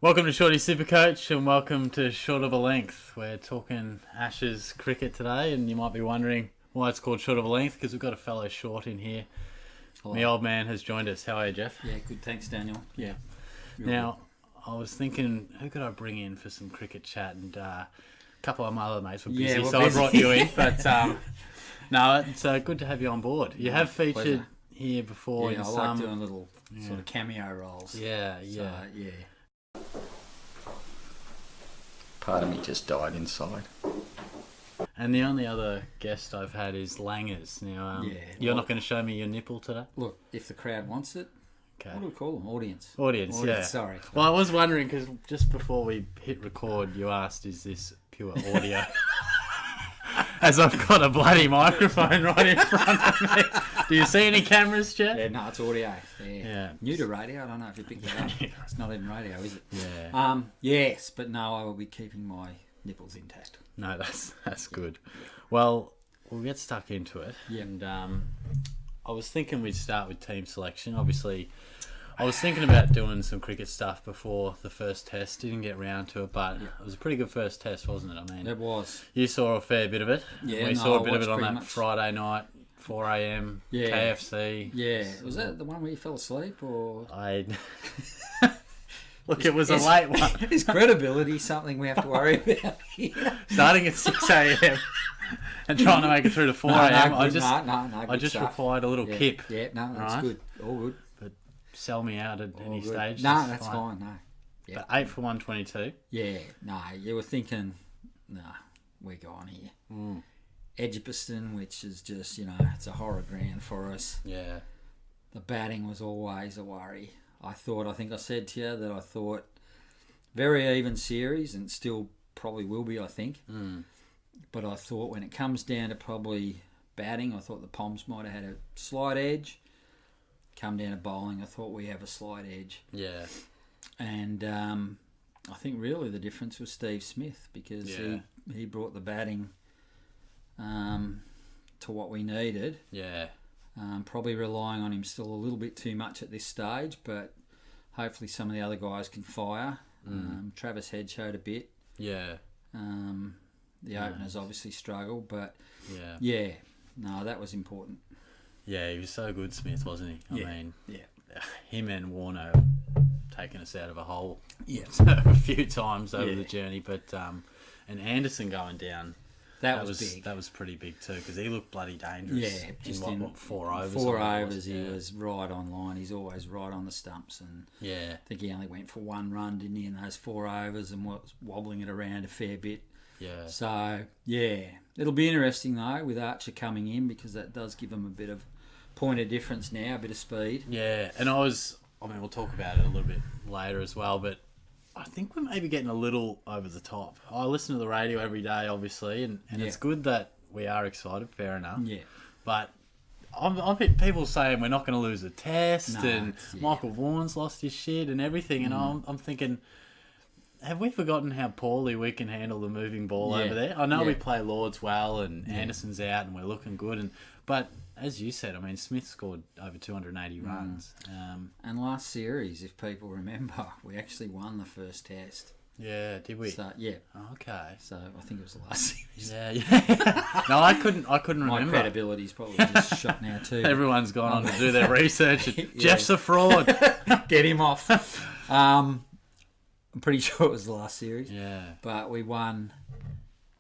Welcome to Shorty SuperCoach and welcome to Short of a Length. We're talking Ashes cricket today, and you might be wondering why it's called Short of a Length, because we've got a fellow short in here. Hello. My old man has joined us. How are you, Jeff? Yeah, good. Thanks, Daniel. Yeah. Now, I was thinking, who could I bring in for some cricket chat? And a couple of my other mates were busy, Yeah, we're so busy. I brought you in. But no, it's good to have you on board. You have featured pleasure. here before Yeah, in I some... like doing little sort of cameo roles. Yeah. So, yeah. Part of me just died inside. And the only other guest I've had is Langers. Now, you're not going to show me your nipple today? Look, if the crowd wants it, Okay. what do we call them? Audience. Audience, yeah. Sorry. Well, I was wondering, because just before we hit record, you asked, is this pure audio? As I've got a bloody microphone right in front of me. Do you see any cameras, Jeff? Yeah, no, it's audio. Yeah. New to radio. I don't know if you picked that up. It's not even radio, is it? Yeah. Yes, but no, I will be keeping my nipples intact. No, that's good. Well, we'll get stuck into it. Yeah. And I was thinking we'd start with team selection. Obviously, I was thinking about doing some cricket stuff before the first test. Didn't get round to it, but it was a pretty good first test, wasn't it? I mean, It was. you saw a fair bit of it. Yeah, We no, saw a I bit of it watched on pretty that much. Friday night, 4 a.m. Yeah. KFC. Yeah. Was that the one where you fell asleep, or I look, it was a late one. is credibility something we have to worry about here? Starting at 6 a.m. and trying to make it through to 4 No, a.m. no, I good, just I I just required a little kip. Yeah, no, that's Right. good. All good. But sell me out at any All good. stage. No, that's fine. No. Yeah. But 8 for 122. Yeah, no, you were thinking, nah, we're going here. Edgbaston, which is just, it's a horror ground for us. Yeah. The batting was always a worry. I think I said to you that I thought very even series, and still probably will be, I think. But I thought when it comes down to probably batting, I thought the Poms might have had a slight edge. Come down to bowling, I thought we have a slight edge. Yeah. And I think really the difference was Steve Smith, because he brought the batting to what we needed. Yeah. Probably relying on him still a little bit too much at this stage, but hopefully some of the other guys can fire. Travis Head showed a bit. Yeah. The openers obviously struggled, but Yeah. no, that was important. Yeah, he was so good, Smith, wasn't he? I mean, Yeah. him and Warner have taken us out of a hole Yeah. a few times over the journey. But and Anderson going down, That was big. That was pretty big too, because he looked bloody dangerous. Yeah, just in in what, 4 overs. Four or what it overs, he Yeah. was right on line. He's always right on the stumps, and Yeah. I think he only went for one run, didn't he, in those 4 overs, and was wobbling it around a fair bit. Yeah. So, yeah. It'll be interesting, though, with Archer coming in, because that does give him a bit of point of difference now, a bit of speed. Yeah, and we'll talk about it a little bit later as well, but I think we're maybe getting a little over the top. I listen to the radio every day, obviously, and it's good that we are excited, fair enough. Yeah. But I've hit people saying we're not going to lose a test, No, and Michael Vaughan's lost his shit and everything, and I'm thinking, have we forgotten how poorly we can handle the moving ball over there? I know we play Lords well, and Anderson's out, and we're looking good, but as you said, I mean, Smith scored over 280 runs. And last series, if people remember, we actually won the first test. Yeah, did we? So, yeah. Okay. So, I think it was the last series. Yeah. No, I couldn't My remember. credibility's probably just shot now, too. Everyone's gone on to do their research. Jeff's a fraud. Get him off. I'm pretty sure it was the last series. Yeah. But we won,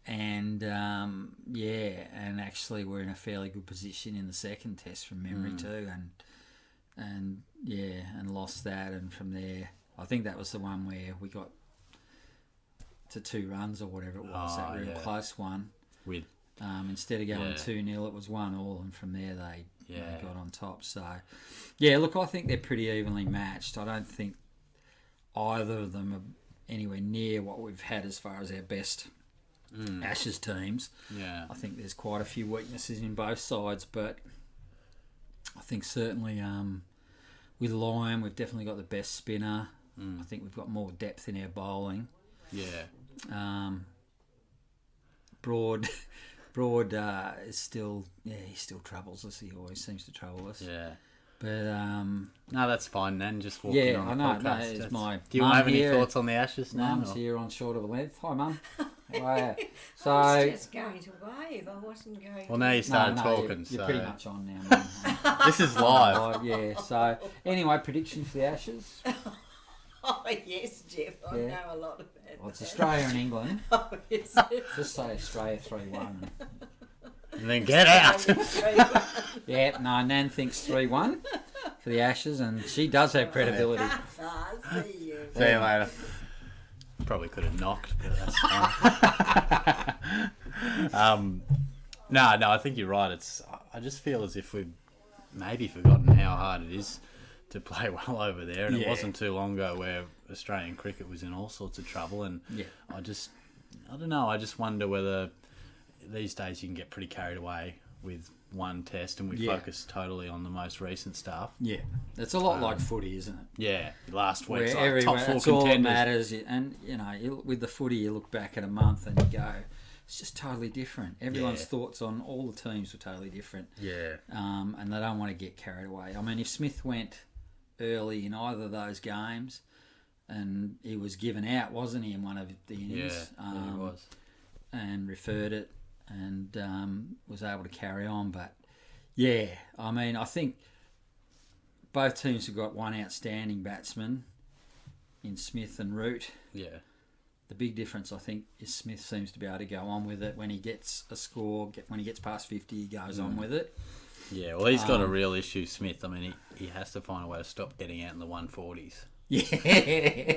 and and actually we're in a fairly good position in the second test from memory too, and lost that, and from there I think that was the one where we got to 2 runs or whatever it was, that real close one. With Instead of going 2-0, it was 1-1, and from there they got on top. So look, I think they're pretty evenly matched. I don't think either of them are anywhere near what we've had as far as our best Ashes teams. Yeah. I think there's quite a few weaknesses in both sides, but I think certainly with Lyon, we've definitely got the best spinner. I think we've got more depth in our bowling. Yeah. Broad is still, he still troubles us. He always seems to trouble us. Yeah. But no, that's fine, Nan. Just walking yeah, on the I know. podcast. No, it's That's- my Do you mum have any here. thoughts on the Ashes, Nan? Mum's here on short of a length. Hi, Mum. How are you? So, I was just going to wave. I wasn't going Well, now you started no, talking, you're so pretty much on now, Mum. this is live. Yeah. So, anyway, predictions for the Ashes. Oh, yes, Jeff. I Yeah. know a lot about Well, it's that. Australia and England. Oh, is it? Just say Australia 3-1. And then get out. Yeah, no, Nan thinks 3-1 for the Ashes, and she does have credibility. See you. See you later. Probably could have knocked, but that's fine. No, I think you're right. I just feel as if we've maybe forgotten how hard it is to play well over there, and it wasn't too long ago where Australian cricket was in all sorts of trouble. And I don't know. I just wonder whether these days you can get pretty carried away with one test, and we focus totally on the most recent stuff. Yeah, it's a lot like footy, isn't it? Yeah, last week's Where like top 4 that's all that contenders. matters. And, you know, with the footy, you look back at a month and you go, it's just totally different. Everyone's thoughts on all the teams were totally different. Yeah. And they don't want to get carried away. I mean, if Smith went early in either of those games, and he was given out, wasn't he, in one of the innings? Yeah, he was. And referred it and was able to carry on. But, yeah, I mean, I think both teams have got one outstanding batsman in Smith and Root. Yeah. The big difference, I think, is Smith seems to be able to go on with it. When he gets a score, when he gets past 50, he goes on with it. Yeah, well, he's got a real issue, Smith. I mean, he has to find a way to stop getting out in the 140s. Yeah.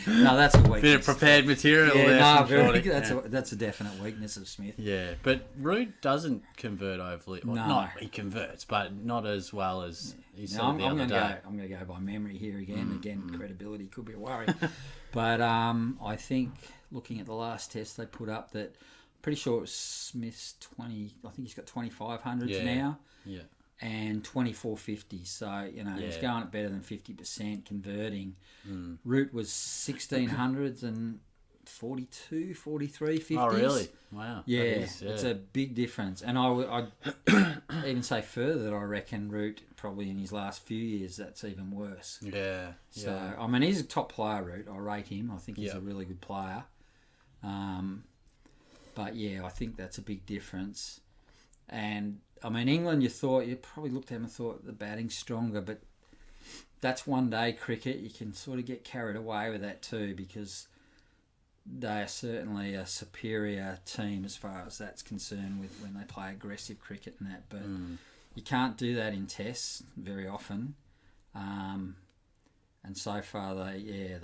No, that's a weakness. Bit of prepared material there. Yeah, from Shorty. that's a definite weakness of Smith. Yeah, but Root doesn't convert overly. Well, No. not he converts, but not as well as he said Now, the I'm other going day. to go by memory here again. Again, credibility could be a worry. But I think looking at the last test they put up, that pretty sure it was Smith's 20. I think he's got 2500s now. Yeah. And 2450, so you know he's going at better than 50% converting. Root was 1600s and 42, 43, 50s. Oh, really? Wow. Yeah, That is, it's a big difference. And I'd even say further that I reckon Root probably in his last few years that's even worse. Yeah. So I mean he's a top player, Root. I rate him. I think he's a really good player. But yeah, I think that's a big difference. And I mean, England, you probably looked at them and thought the batting's stronger, but that's one day cricket. You can sort of get carried away with that too, because they are certainly a superior team as far as that's concerned with when they play aggressive cricket and that. But you can't do that in tests very often. And so far, they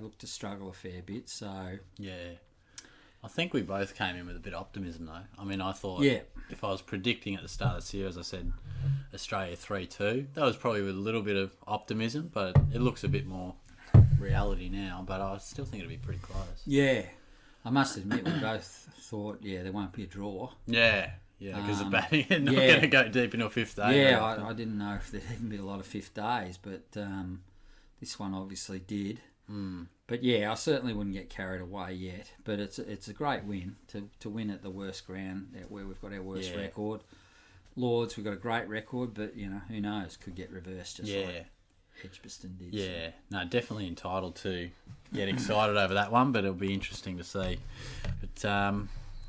looked to struggle a fair bit. So yeah. I think we both came in with a bit of optimism, though. I mean, I thought if I was predicting at the start of the series, I said Australia 3-2. That was probably with a little bit of optimism, but it looks a bit more reality now. But I still think it'll be pretty close. Yeah, I must admit we both thought, there won't be a draw. Yeah, because the batting is not going to go deep into a fifth day. Yeah, I didn't know if there'd even be a lot of fifth days, but this one obviously did. But yeah, I certainly wouldn't get carried away yet. But it's a great win to win at the worst ground where we've got our worst record. Lords, we've got a great record, but who knows? Could get reversed just like Edgbaston did. Yeah, no, definitely entitled to get excited over that one, but it'll be interesting to see. But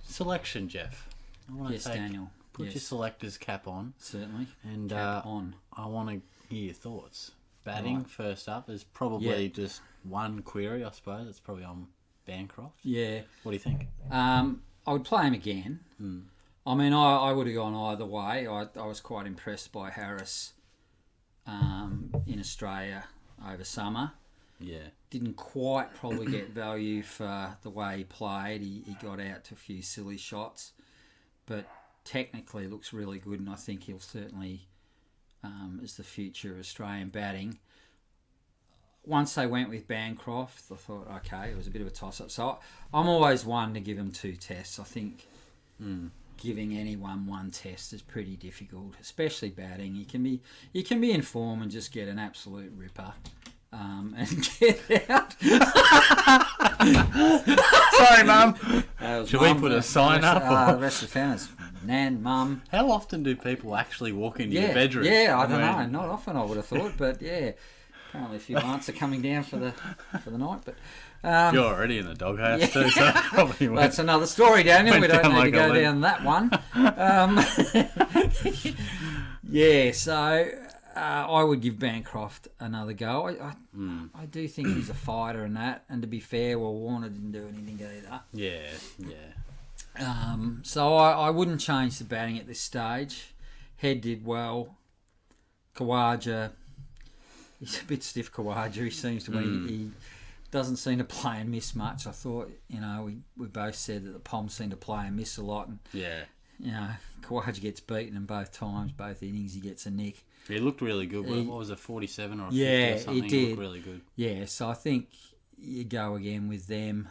selection, Jeff. I want to Daniel. Put your selector's cap on. Certainly. And cap on. I want to hear your thoughts. Batting first up. There's probably just one query, I suppose. It's probably on Bancroft. Yeah. What do you think? I would play him again. I mean, I would have gone either way. I was quite impressed by Harris in Australia over summer. Yeah. Didn't quite probably get value for the way he played. He got out to a few silly shots, but technically looks really good, and I think he'll certainly is the future of Australian batting. Once they went with Bancroft, I thought, okay, it was a bit of a toss-up. So I'm always one to give him 2 tests. I think giving anyone 1 test is pretty difficult, especially batting. You can be in form and just get an absolute ripper and get out. Sorry, Mum. Should we put a sign up? The rest of the fans Nan, Mum. How often do people actually walk into your Yeah, bedroom? yeah, I don't know. Not often, I would have thought, but yeah. Apparently a few aunts are coming down for the night, but... You're already in the doghouse too, so probably went. That's another story, Daniel. We don't down need like to a go lead. down that one. Yeah, so I would give Bancroft another go. I do think he's a fighter and that. And to be fair, well, Warner didn't do anything either. Yeah. So I wouldn't change the batting at this stage. Head did well. Khawaja, he's a bit stiff, Khawaja. He seems to he doesn't seem to play and miss much. I thought, we both said that the Poms seem to play and miss a lot. And, Khawaja gets beaten and both times, both innings, he gets a nick. He looked really good. What was it, 47 or 50 yeah, or something? he did. Looked really good. Yeah, so I think you go again with them.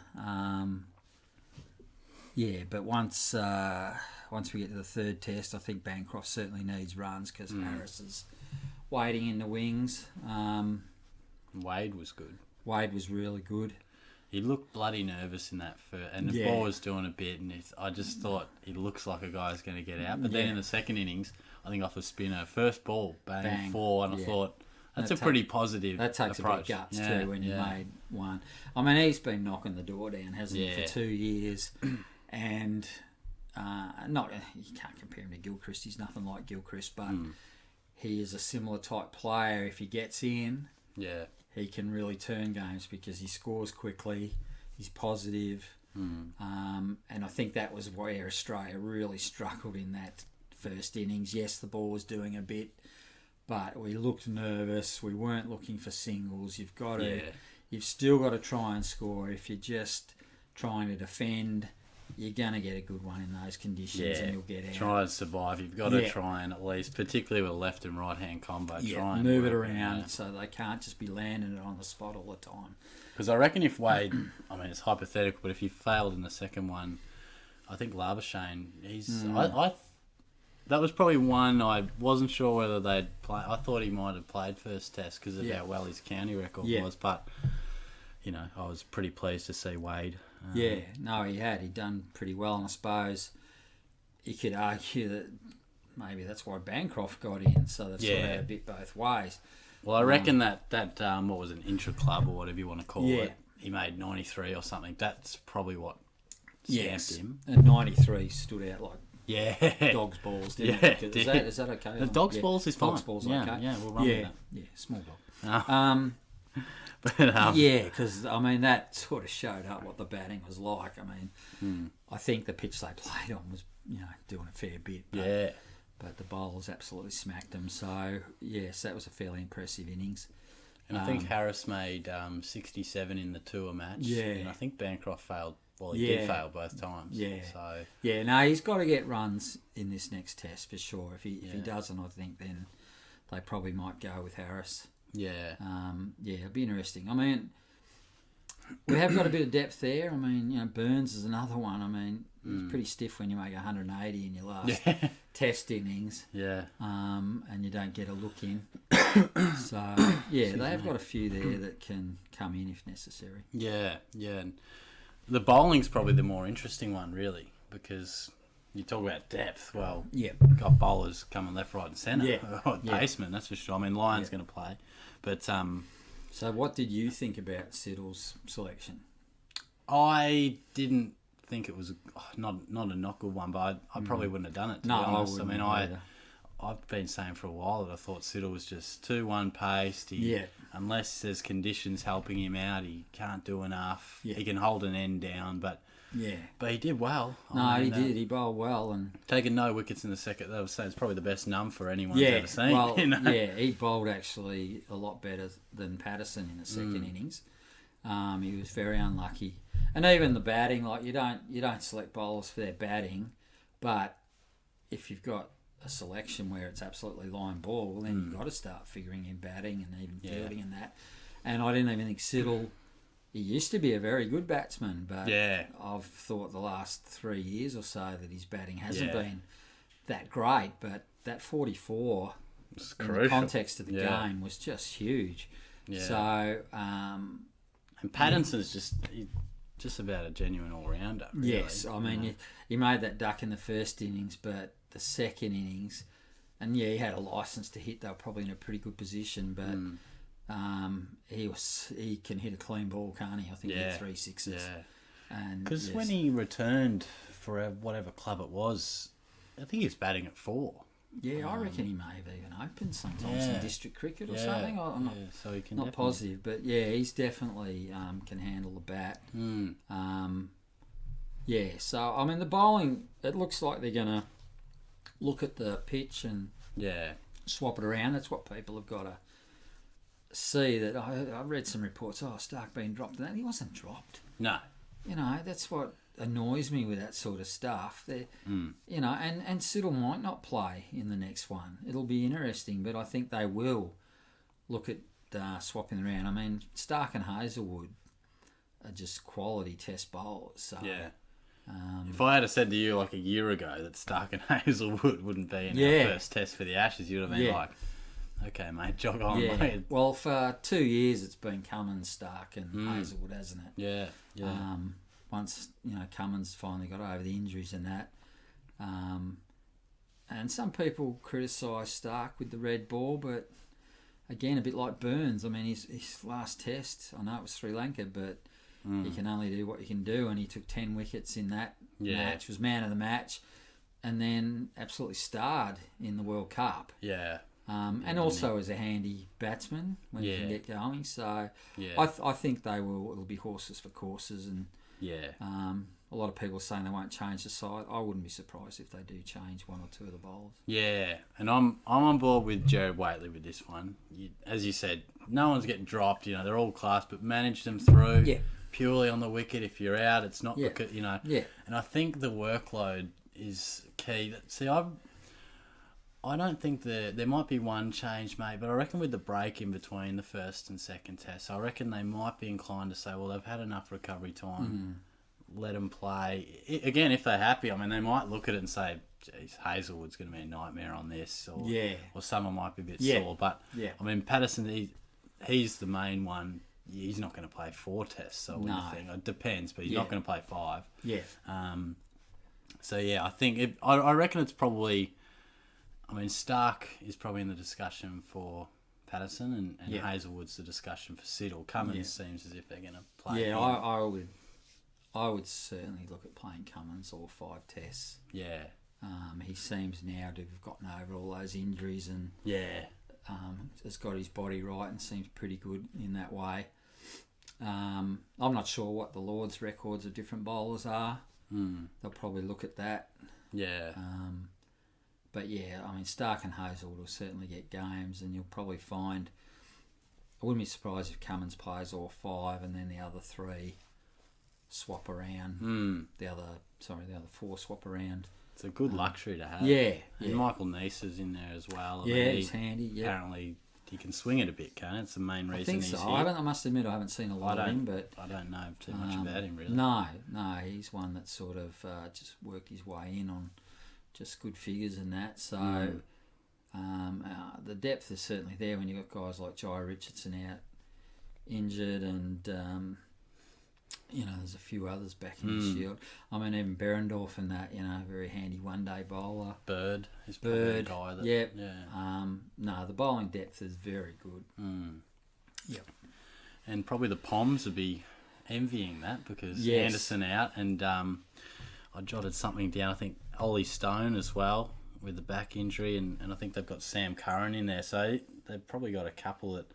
But once we get to the third test, I think Bancroft certainly needs runs because Harris is waiting in the wings. Wade was good. Wade was really good. He looked bloody nervous in that first, and the ball was doing a bit, and I just thought he looks like a guy's going to get out. But then in the second innings, I think off a spinner, first ball, bang. 4, and I thought that's a pretty positive That takes approach. a bit of guts too when you made one. I mean, he's been knocking the door down, hasn't he, for 2 years, and you can't compare him to Gilchrist. He's nothing like Gilchrist, but he is a similar type player. If he gets in, he can really turn games because he scores quickly, he's positive, and I think that was where Australia really struggled in that first innings. Yes, the ball was doing a bit, but we looked nervous. We weren't looking for singles. You've still got to try and score. If you're just trying to defend, you're going to get a good one in those conditions and you'll get out. Try and survive. You've got to try and at least, particularly with a left and right hand combo, try and move it around so they can't just be landing it on the spot all the time. Because I reckon if Wade, I mean it's hypothetical, but if he failed in the second one, I think Labuschagne, that was probably one I wasn't sure whether they'd play. I thought he might have played first test because of how well his county record was, but I was pretty pleased to see Wade. He had. He'd done pretty well, and I suppose you could argue that maybe that's why Bancroft got in, so they've sort of had a bit both ways. Well, I reckon that what was an intra-club or whatever you want to call it, he made 93 or something. That's probably what stamped him. And 93 stood out like dog's balls, didn't it? Is that okay? The dog's balls is fine. Dog's balls, okay. Yeah, we'll run with that. Yeah, small dog. Because I mean that sort of showed up what the batting was like. I mean, I think the pitch they played on was doing a fair bit. But the bowlers absolutely smacked them. So yes, that was a fairly impressive innings. And I think Harris made 67 in the tour match. Yeah, and I think Bancroft failed. Well, he did fail both times. So he's got to get runs in this next test for sure. If he doesn't, I think then they probably might go with Harris. It'll be interesting. I mean, we have got a bit of depth there. I mean, Burns is another one. I mean, it's pretty stiff when you make 180 in your last test innings. And you don't get a look in. So, they have got a few there that can come in if necessary. And the bowling's probably the more interesting one, really, because you talk about depth. Well, you've got bowlers coming left, right, and centre. Baseman, that's for sure. I mean, Lyon's going to play, but so what did you think about Siddle's selection? I didn't think it was not a not good one, but I probably wouldn't have done it. To be honest. I mean, I've been saying for a while that I thought Siddle was just 2-1 paced. Unless there's conditions helping him out, he can't do enough. He can hold an end down, but he did well. He did. He bowled well and taking no wickets in the second. That was saying it's probably the best number anyone's ever seen. Well, he bowled actually a lot better than Patterson in the second innings. He was very unlucky, and even the batting. Like you don't select bowlers for their batting, but if you've got a selection where it's absolutely line ball, well, then you've got to start figuring in batting and even fielding and that. And I didn't even think Siddle. He used to be a very good batsman, but I've thought the last 3 years or so that his batting hasn't been that great. But that 44, in the context of the game, was just huge. So, and Pattinson's just just about a genuine all-rounder. Really. Yes, I mean, he made that duck in the first innings, but the second innings, and he had a licence to hit. They were probably in a pretty good position, but he can hit a clean ball, can't he? I think he hit 3 sixes. Yeah. And because when he returned for whatever club it was, I think he was batting at 4. Yeah, I reckon he may have even opened sometimes in district cricket or something. I'm not, so he can not positive, but he's definitely can handle the bat. So I mean the bowling, it looks like they're gonna look at the pitch and swap it around. That's what people have got to see. That I read some reports. Stark being dropped, and that he wasn't dropped. No, that's what annoys me with that sort of stuff. And Siddle might not play in the next one. It'll be interesting, but I think they will look at swapping around. I mean, Stark and Hazelwood are just quality test bowlers. So, if I had said to you like a year ago that Stark and Hazelwood wouldn't be in our first test for the Ashes, you'd have been like, okay, mate, jog on, mate. Well, for 2 years it's been Cummins, Stark and Hazelwood, hasn't it? Yeah. Once Cummins finally got over the injuries and that, and some people criticise Stark with the red ball, but again, a bit like Burns. I mean, his last test, I know it was Sri Lanka, but you can only do what you can do, and he took 10 wickets in that match, was man of the match, and then absolutely starred in the World Cup. And also as a handy batsman when you can get going. So I think it'll be horses for courses, and a lot of people are saying they won't change the side. I wouldn't be surprised if they do change one or two of the bowlers. Yeah, and I'm on board with Jared Waitley with this one. As you said, no one's getting dropped. They're all class, but manage them through purely on the wicket. If you're out, it's not because And I think the workload is key. See, I don't think there might be one change made, but I reckon with the break in between the first and second test, I reckon they might be inclined to say, well, they've had enough recovery time, let them play. Again, if they're happy, I mean, they might look at it and say, geez, Hazelwood's going to be a nightmare on this, or someone might be a bit sore. But, I mean, Patterson, he's the main one. He's not going to play 4 tests, so it depends, but he's not going to play 5. I think, I reckon it's probably... I mean, Stark is probably in the discussion for Patterson, and Hazelwood's the discussion for Siddle. Cummins seems as if they're going to play. Yeah, I would certainly look at playing Cummins all 5 tests. He seems now to have gotten over all those injuries and has got his body right and seems pretty good in that way. I'm not sure what the Lord's records of different bowlers are. They'll probably look at that. But I mean, Stark and Hazelwood will certainly get games, and you'll probably find. I wouldn't be surprised if Cummins plays all 5, and then the other 3 swap around. The other 4 swap around. It's a good luxury to have. And Michael Neese is in there as well. He's handy. Apparently, he can swing it a bit, can't it? It's the main reason he's here. I must admit, I haven't seen a lot of him, but I don't know too much about him really. No, he's one that sort of just worked his way in on. Just good figures and that. So the depth is certainly there when you've got guys like Jai Richardson out injured, and there's a few others back in the Shield. I mean, even Berendorf and that, very handy one-day bowler. Bird is probably a guy that... No, the bowling depth is very good. And probably the Poms would be envying that because Anderson out, and I jotted something down. I think Ollie Stone as well with the back injury, and I think they've got Sam Curran in there, so they've probably got a couple that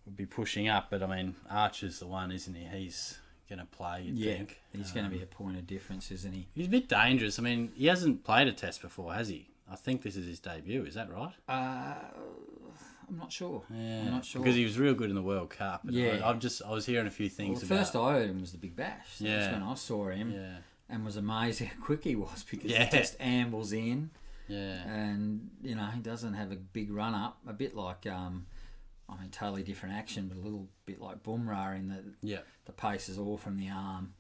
would be pushing up. But I mean, Archer's the one, isn't he? He's going to play, you'd think. He's going to be a point of difference, isn't he? He's a bit dangerous. I mean, he hasn't played a test before, has he? I think this is his debut. Is that right? I'm not sure. I'm not sure because he was real good in the World Cup. I was hearing a few things. The first I heard him was the Big Bash. That's when I saw him. And was amazed how quick he was because he just ambles in. And, he doesn't have a big run-up. A bit like, totally different action, but a little bit like Bumrah in that the pace is all from the arm.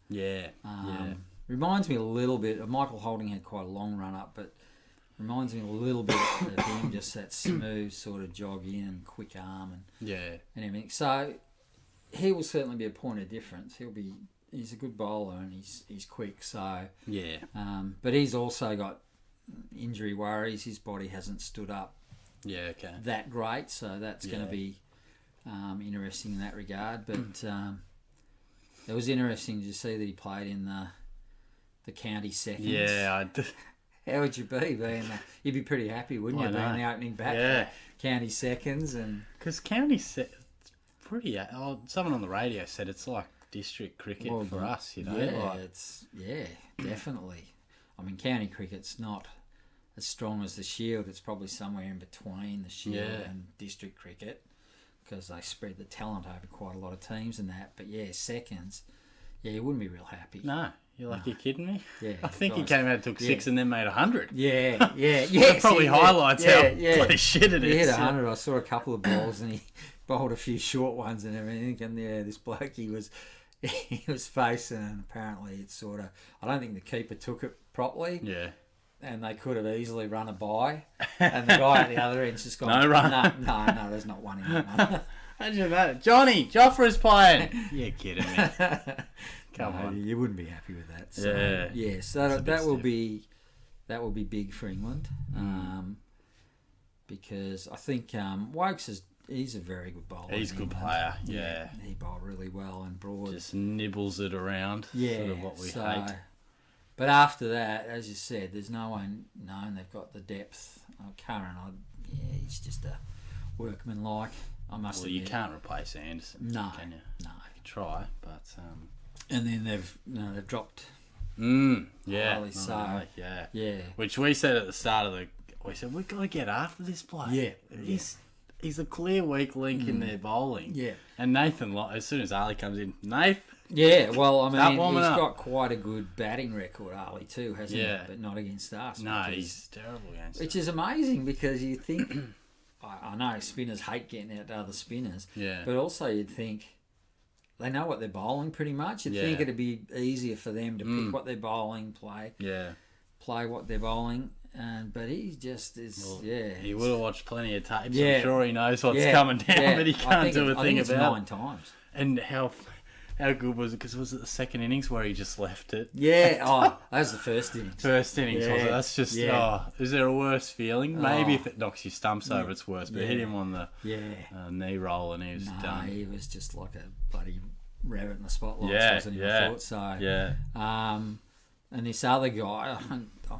Reminds me a little bit, Michael Holding had quite a long run-up, but reminds me a little bit of him, just that smooth sort of jog in and quick arm and everything. So he will certainly be a point of difference. He'll be he's a good bowler and he's quick. So Yeah. but he's also got injury worries. His body hasn't stood up Yeah, okay. that great, so that's going Yeah. to be interesting in that regard. But it was interesting to see that he played in the county seconds. Yeah, How would you be being? You'd be pretty happy, wouldn't you, I being know. the opening bat Yeah. for county seconds? And because county set pretty. Someone on the radio said it's like district cricket Well, for us. You know, yeah, like, it's definitely. I mean, county cricket's not as strong as the Shield. It's probably somewhere in between the Shield Yeah. and district cricket because they spread the talent over quite a lot of teams and that. But yeah, seconds. Yeah, you wouldn't be real happy. no, you're like, you're kidding me. Yeah, I think he guys. came out, took 6 Yeah. and then made 100. Yeah. That probably highlights how bloody shit it He hit is. 100. I saw a couple of balls and he bowled a few short ones and everything. And yeah, this bloke he was facing, and apparently it's sort of. I don't think the keeper took it properly. Yeah. And they could have easily run it by, and the guy at the other end's just gone. No run. No, there's not one in that one. Imagine that. Johnny, Joffrey's playing. You're kidding me. Come No, on. you wouldn't be happy with that. So, Yeah. yeah. So It's a bit that will stiff. be big for England, because I think Wokes he's a very good bowler. He's a in good England. player, yeah. He bowled really well and broad. Just nibbles it around. Yeah, Sort of what we so, hate. But after that, as you said, there's no one known. They've got the depth. Curran, he's just a workman-like. I must Well, you admit. can't replace Anderson, No, can you? no. You try, but... And then they've dropped. yeah. Harley, so- yeah. Yeah, Which we said at the start of we said, we've got to get after this bloke. Yeah, He's a clear weak link in their bowling. yeah, And Nathan, as soon as Ali comes in, Nath, yeah. Well, I Start mean, warming he's up. got quite a good batting record, Ali too, hasn't Yeah. he? But not against us. no, because- he's terrible against which is amazing because you think. I know spinners hate getting out to other spinners. Yeah. But also you'd think they know what they're bowling pretty much. You'd think Yeah. it'd be easier for them to pick what they're bowling, play what they're bowling. But he just is, Well, yeah. He would have watched plenty of tapes. Yeah. I'm sure he knows what's Yeah, coming down, yeah. but he I can't think do a I thing think it's about 9 it. times. And how good was it? Because was it the second innings where he just left it? Yeah, that was the first innings. First innings, was it? Yeah. That's just, Yeah. is there a worse feeling? Maybe Oh. if it knocks your stumps over, it's worse. But Yeah. hit him on the Yeah. knee roll and he was No, done. he was just like a bloody rabbit in the spotlight, Yeah, wasn't he? yeah. I thought so. Yeah. And this other guy,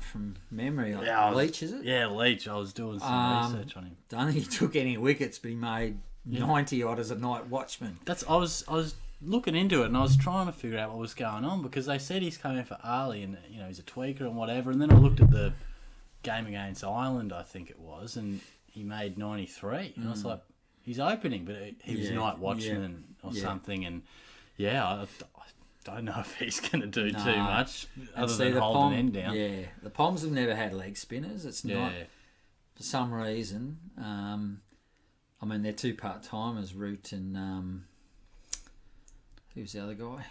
from memory, I was- Leach, is it? Yeah, Leach. I was doing some research on him. Don't think he took any wickets, but he made 90 odd as a night watchman. I was looking into it and I was trying to figure out what was going on because they said he's coming for Ali and he's a tweaker and whatever. And then I looked at the game against Ireland, I think it was, and he made 93. And I was like, he's opening, but he was Yeah, night watchman or something. And I don't know if he's going to do too much other than hold an end down. Yeah, the Poms have never had leg spinners. It's not Yeah. for some reason. I mean, they're two part-timers, Root and who's the other guy?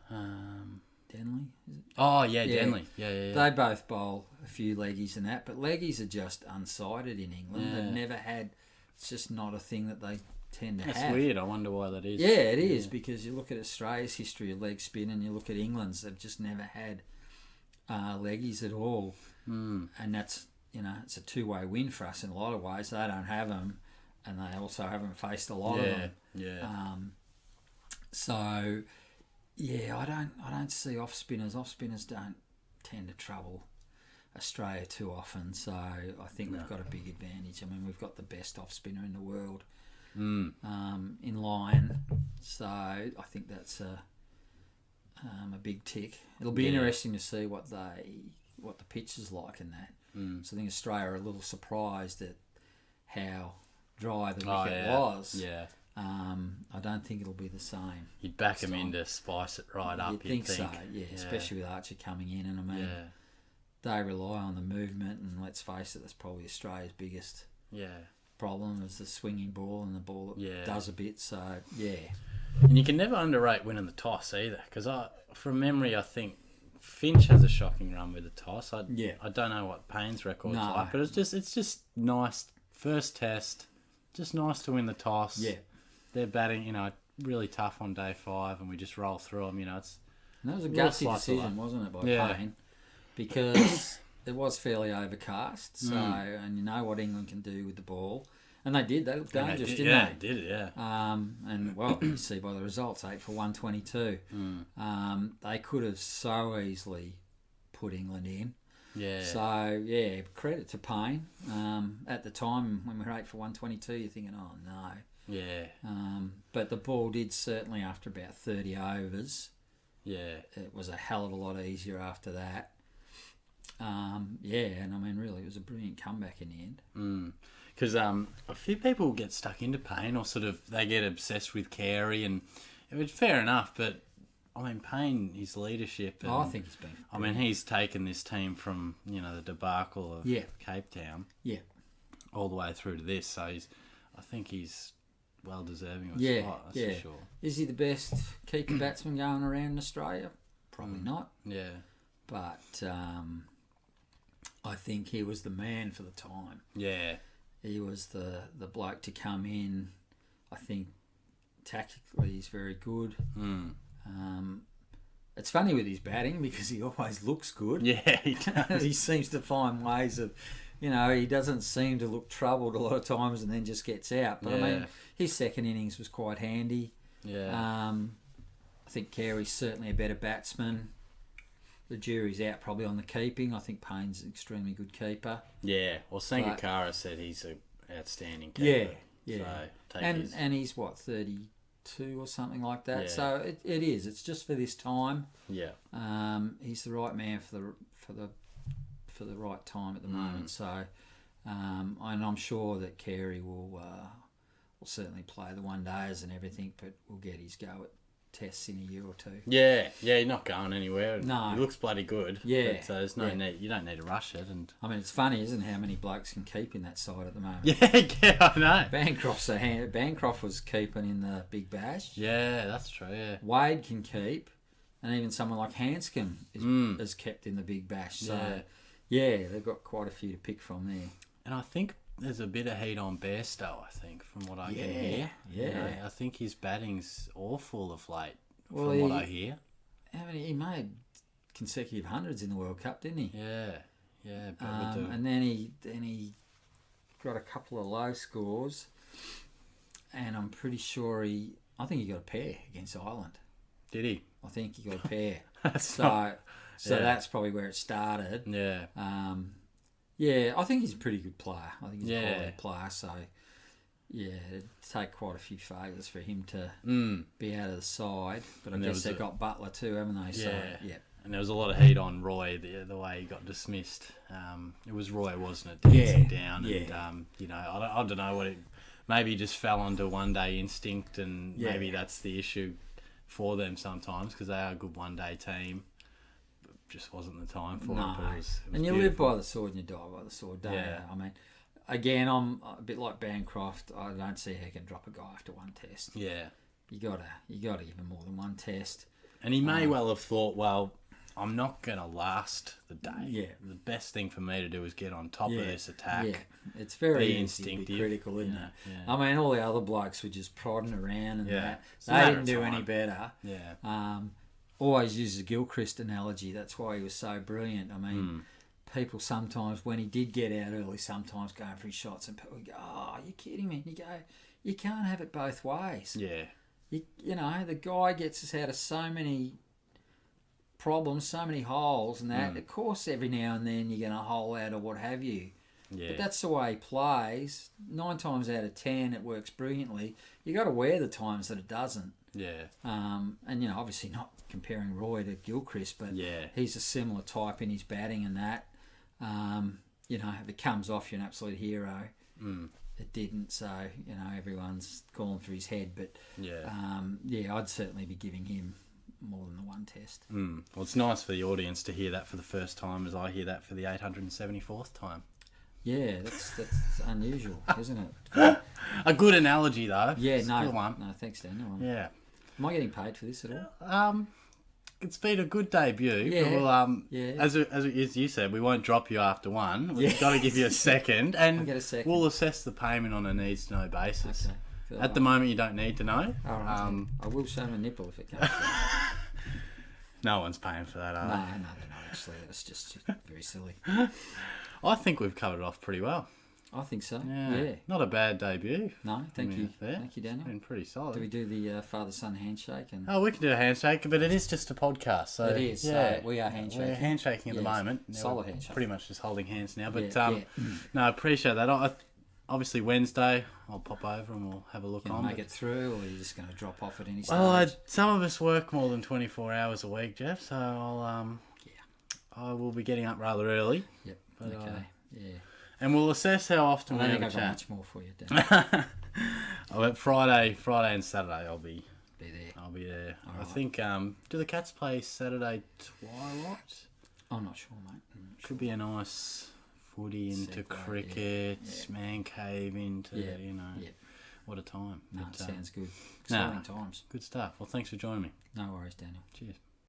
Denley, is it? Oh, yeah, Yeah. Denley. Yeah. They both bowl a few leggies and that, but leggies are just unsighted in England. Yeah. They've never had. It's just not a thing that they tend to That's have. weird. I wonder why that is. Yeah, it is because you look at Australia's history of leg spin and you look at England's. They've just never had leggies at all, and that's it's a two-way win for us in a lot of ways. They don't have them, and they also haven't faced a lot of them. Yeah. So, yeah, I don't see off spinners. Off spinners don't tend to trouble Australia too often. So I think we've got a big advantage. I mean, we've got the best off spinner in the world in line. So I think that's a big tick. It'll be interesting to see what the pitch is like in that. So I think Australia are a little surprised at how dry the wicket was. Yeah. I don't think it'll be the same. You'd back him in to spice it right up, You'd think so, yeah, especially with Archer coming in. And I mean, they rely on the movement, and let's face it, that's probably Australia's biggest problem is the swinging ball and the ball that does a bit. So, yeah. And you can never underrate winning the toss either, because from memory, I think Finch has a shocking run with the toss. I don't know what Payne's record's like, but it's just nice. First test, just nice to win the toss. Yeah. They're batting, really tough on day 5 and we just roll through them, it's... And that was a Real gutsy slice of decision, life. wasn't it, by Yeah. Payne? Because it was fairly overcast, so Mm. and you know what England can do with the ball. And they did. They looked And dangerous, they didn't did it, yeah. And, well, you see by the results, 8 for 122. They could have so easily put England in. Yeah. So, yeah, credit to Payne. At the time, when we were 8 for 122, you're thinking, oh, no. Yeah. But the ball did certainly, after about 30 overs, Yeah. it was a hell of a lot easier after that. Yeah, and I mean, really, it was a brilliant comeback in the end. Because a few people get stuck into Payne or sort of they get obsessed with Carey, and it was fair enough, but I mean, Payne, his leadership. And, I think he's been. I mean, he's taken this team from, the debacle of Yeah. Cape Town Yeah. all the way through to this, so I think he's well deserving of a Yeah, spot, that's yeah. for sure. Is he the best keeper batsman going around in Australia? Probably not. Yeah. But I think he was the man for the time. Yeah. He was the bloke to come in. I think tactically he's very good. It's funny with his batting because he always looks good. Yeah, he does. He seems to find ways of, he doesn't seem to look troubled a lot of times and then just gets out. But I mean, his second innings was quite handy. Yeah. I think Carey's certainly a better batsman. The jury's out probably on the keeping. I think Payne's an extremely good keeper. Yeah. Well, Sangakkara said he's an outstanding Yeah, keeper. yeah. So And he's what, 32 or something like that. Yeah. So it is. It's just for this time. Yeah. He's the right man for the right time at the moment. So, and I'm sure that Carey will certainly play the one days and everything, but will get his go at tests in a year or two. Yeah, he's not going anywhere. No. He looks bloody good. Yeah. But, there's no Yeah. need. You don't need to rush it. And I mean, it's funny, isn't it, how many blokes can keep in that side at the moment? yeah, I know. Bancroft was keeping in the Big Bash. Yeah, that's true. Yeah. Wade can keep, and even someone like Hanscom is kept in the Big Bash. So, yeah, they've got quite a few to pick from there. And I think there's a bit of heat on Bairstow, I think, from what I can hear. Yeah. I think his batting's awful of late, Well, from what I hear. He made consecutive hundreds in the World Cup, didn't he? Yeah. Yeah, but with the... And then he got a couple of low scores, and I'm pretty sure I think he got a pair against Ireland. Did he? I think he got a pair. So That's probably where it started. Yeah. Yeah, I think he's a pretty good player. I think he's a Yeah. quality player. So, yeah, it'd take quite a few failures for him to be out of the side. But And I there guess was they've got Butler too, haven't they? So, Yeah. yeah. And there was a lot of heat on Roy, the way he got dismissed. It was Roy, wasn't it? Dancing down. Yeah. And, I don't know what it... Maybe he just fell onto one-day instinct, and Yeah. maybe that's the issue for them sometimes, because they are a good one-day team. But just wasn't the time for No. it. But it was And you beautiful. live by the sword and you die by the sword, don't Yeah. you? I mean, again, I'm a bit like Bancroft. I don't see how you can drop a guy after one test. Yeah. You gotta give him more than one test. And he may well have thought, well, I'm not going to last the day. Yeah. The best thing for me to do is get on top of Yeah. this attack. Yeah, it's very Be easy instinctive. to be critical, isn't Yeah, it? yeah. I mean, all the other blokes were just prodding around and Yeah. that. It's a They matter didn't of do time. any better. Yeah. Always uses the Gilchrist analogy. That's why he was so brilliant. I mean, people sometimes, when he did get out early, sometimes going for his shots, and people go, "Oh, are you kidding me?" And you go, "You can't have it both ways." Yeah. You know, the guy gets us out of so many problems, so many holes, and that. Of course, every now and then you're going to hole out or what have you. Yeah. But that's the way he plays. 9 times out of 10, it works brilliantly. You got to wear the times that it doesn't. Yeah. And obviously not comparing Roy to Gilchrist, but Yeah. he's a similar type in his batting and that. If it comes off, you're an absolute hero. It didn't, so everyone's calling for his head. But Yeah. I'd certainly be giving him more than the one test. Well, it's nice for the audience to hear that for the first time, as I hear that for the 874th time. Yeah, that's unusual, isn't it? A good analogy, though. Yeah, It's a no, good one. no, thanks, Daniel. Yeah. Am I getting paid for this at all? It's been a good debut. Yeah, Well, yeah. as you said, we won't drop you after one. We've got to give you a second, and I'll get a second. we'll assess the payment on a needs-to-know basis. At the moment, you don't need to know. All right, I will show my nipple if it comes. No one's paying for that, are No, they? actually, that's just very silly. I think we've covered it off pretty well. I think so. Yeah. Yeah. Not a bad debut. No, thank you. There. Thank you, Daniel. Been pretty solid. Do we do the father-son handshake? And Oh, we can do a handshake, but it is just a podcast. So it is. Yeah, We are handshaking. We're handshaking at the Yes. moment. Now Solid we're handshake. Pretty much just holding hands now. But Yeah, no, I appreciate that. Obviously, Wednesday, I'll pop over and we'll have a look Can on. you make it through, or are you just going to drop off at any stage? Well, some of us work more than 24 hours a week, Jeff. So I will be getting up rather early. Yep. But, okay. Yeah. And we'll assess how often I we don't have think a I've got chat. much more for you, Dan. But Friday and Saturday, I'll be Be there. I'll be there. All I right. think. Do the Cats play Saturday twilight? I'm not sure, mate. Could be a nice footy into Segue, cricket, yeah. man cave into Yeah. Yeah. What a time. No, But, sounds good. nah. Exciting times. Good stuff. Well, thanks for joining me. No worries, Daniel. Cheers.